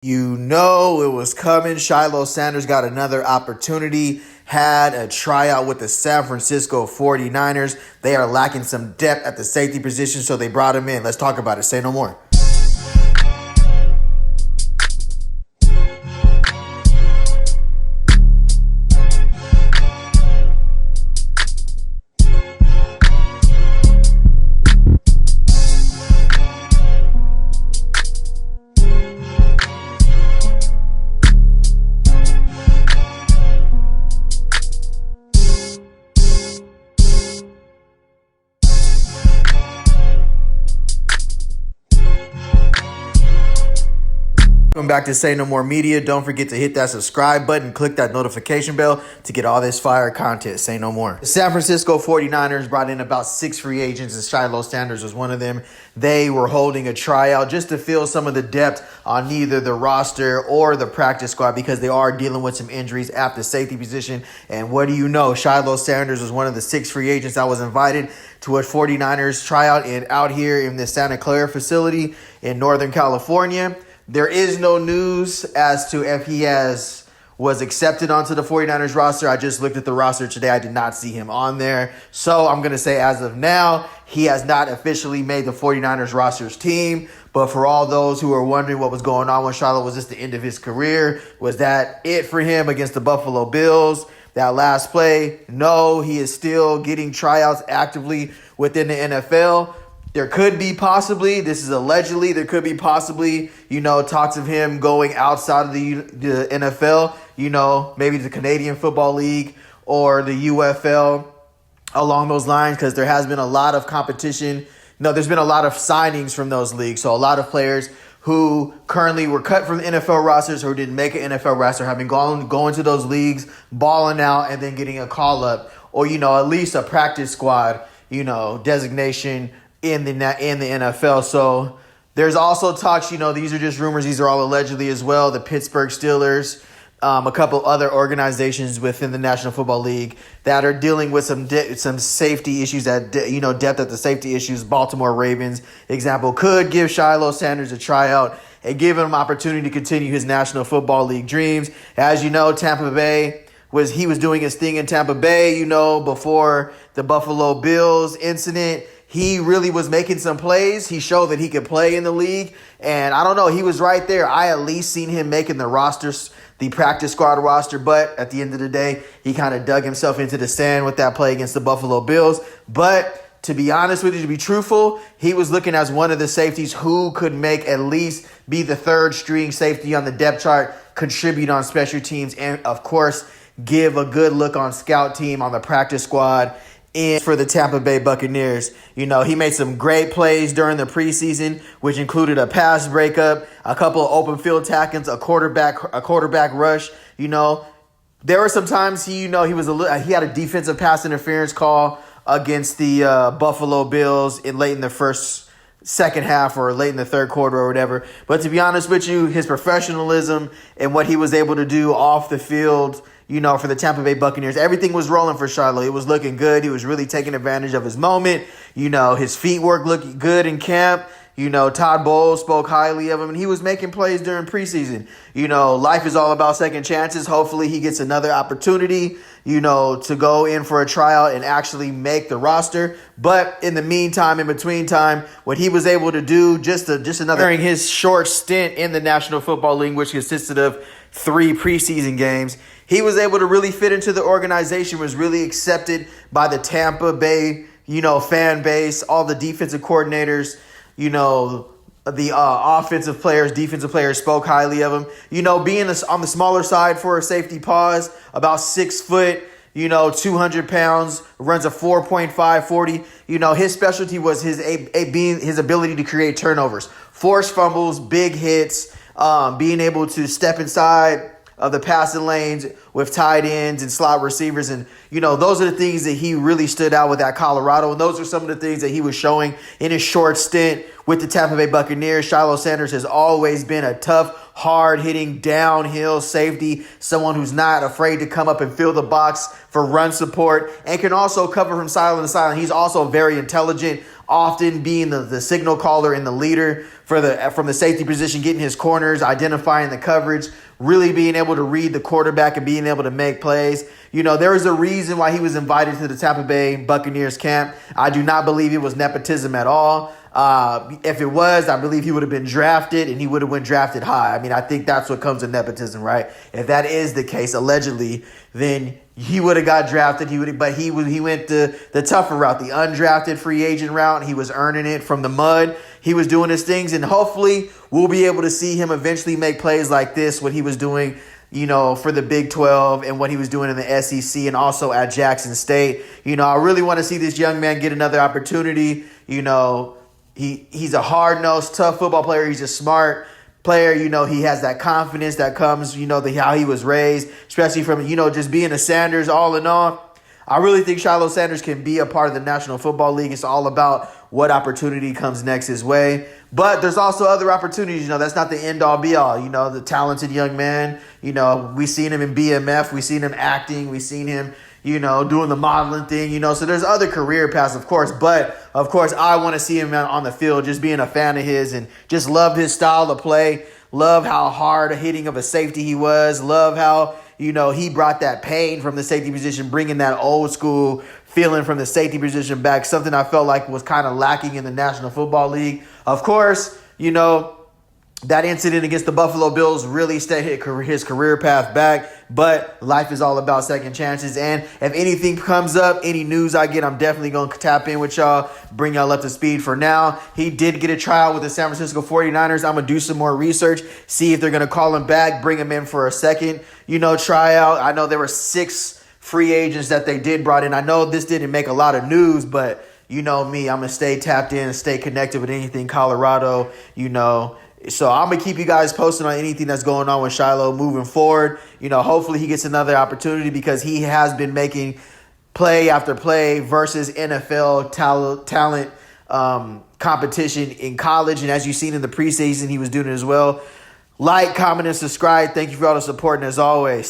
You know it was coming. Shilo Sanders got another opportunity, had a tryout with the San Francisco 49ers. They are lacking some depth at the safety position, so they brought him in. Let's talk about it. Say no more. Welcome back to Say No More Media. Don't forget to hit that subscribe button, click that notification bell to get all this fire content. Say no more. The San Francisco 49ers brought in about 6 free agents, and Shilo Sanders was one of them. They were holding a tryout just to fill some of the depth on either the roster or the practice squad because they are dealing with some injuries at the safety position. And what do you know? Shilo Sanders was one of the 6 free agents that was invited to a 49ers tryout out here in the Santa Clara facility in Northern California. There is no news as to if he was accepted onto the 49ers roster. I just looked at the roster today. I did not see him on there. So I'm going to say as of now, he has not officially made the 49ers roster's team. But for all those who are wondering what was going on with Shilo, was this the end of his career? Was that it for him against the Buffalo Bills? That last play? No, he is still getting tryouts actively within the NFL. There could be possibly, this is allegedly, there could be possibly, talks of him going outside of the NFL, maybe the Canadian Football League or the UFL along those lines, because there has been a lot of competition. There's been a lot of signings from those leagues. So a lot of players who currently were cut from the NFL rosters or didn't make an NFL roster have been going to those leagues, balling out, and then getting a call up or, at least a practice squad, designation in the NFL. So there's also talks, these are just rumors. These are all allegedly as well. The Pittsburgh Steelers, a couple other organizations within the National Football League that are dealing with some safety issues depth at the safety issues. Baltimore Ravens, example, could give Shilo Sanders a tryout and give him an opportunity to continue his National Football League dreams. As you know, Tampa Bay was doing his thing in Tampa Bay, before the Buffalo Bills incident. He really was making some plays. He showed that he could play in the league. And I don't know, he was right there. I at least seen him making the practice squad roster. But at the end of the day, he kind of dug himself into the sand with that play against the Buffalo Bills. But to be honest with you, to be truthful, he was looking as one of the safeties who could at least be the third string safety on the depth chart, contribute on special teams, and of course, give a good look on scout team on the practice squad. And for the Tampa Bay Buccaneers, he made some great plays during the preseason, which included a pass breakup, a couple of open field tackles, a quarterback rush. There were some times he had a defensive pass interference call against the Buffalo Bills late in the second half or late in the third quarter or whatever. But to be honest with you, his professionalism and what he was able to do off the field, for the Tampa Bay Buccaneers, everything was rolling for Shilo. It was looking good. He was really taking advantage of his moment. His feet work looked good in camp. Todd Bowles spoke highly of him, and he was making plays during preseason. Life is all about second chances. Hopefully he gets another opportunity, to go in for a tryout and actually make the roster. But in the meantime, in between time, what he was able to do during his short stint in the National Football League, which consisted of 3 preseason games, he was able to really fit into the organization, was really accepted by the Tampa Bay, fan base, all the defensive coordinators, the offensive players, defensive players spoke highly of him. Being on the smaller side for a safety pause, about 6 foot, 200 pounds, runs a 4.5 40. His specialty was his ability to create turnovers, force fumbles, big hits, being able to step inside of the passing lanes with tight ends and slot receivers. And, those are the things that he really stood out with at Colorado. And those are some of the things that he was showing in his short stint with the Tampa Bay Buccaneers. Shilo Sanders has always been a tough, hard-hitting, downhill safety, someone who's not afraid to come up and fill the box for run support and can also cover from sideline to sideline. He's also very intelligent, often being the signal caller and the leader from the safety position, getting his corners, identifying the coverage, really being able to read the quarterback and being able to make plays. You know, there was a reason why he was invited to the Tampa Bay Buccaneers camp. I do not believe it was nepotism at all. If it was, I believe he would have been drafted, and he would have been drafted high. I mean, I think that's what comes with nepotism, right? If that is the case, allegedly, then he would have got drafted. But he went the tougher route, the undrafted free agent route. He was earning it from the mud. He was doing his things, and hopefully we'll be able to see him eventually make plays like this, what he was doing, you know, for the Big 12 and what he was doing in the SEC and also at Jackson State. You know, I really want to see this young man get another opportunity. You know, he's a hard-nosed, tough football player. He's a smart player. You know, he has that confidence that comes, you know, how he was raised, especially from, you know, just being a Sanders all in all. I really think Shilo Sanders can be a part of the National Football League. It's all about what opportunity comes next his way. But there's also other opportunities. You know, that's not the end-all, be-all. You know, the talented young man, you know, we've seen him in BMF. We've seen him acting. We've seen him, you know, doing the modeling thing, you know. So there's other career paths, of course. But, of course, I want to see him on the field, just being a fan of his and just love his style of play. Love how hard a hitting of a safety he was. Love how, you know, he brought that pain from the safety position, bringing that old school feeling from the safety position back, something I felt like was kind of lacking in the National Football League. Of course, you know, that incident against the Buffalo Bills really set his career path back, but life is all about second chances. And if anything comes up, any news I get, I'm definitely going to tap in with y'all, bring y'all up to speed. For now, he did get a tryout with the San Francisco 49ers. I'm going to do some more research, see if they're going to call him back, bring him in for a second, you know, tryout. I know there were 6 free agents that they did brought in. I know this didn't make a lot of news, but you know me, I'm going to stay tapped in and stay connected with anything Colorado, you know. So I'm going to keep you guys posted on anything that's going on with Shilo moving forward. You know, hopefully he gets another opportunity because he has been making play after play versus NFL talent competition in college. And as you've seen in the preseason, he was doing it as well. Like, comment, and subscribe. Thank you for all the support, and as always,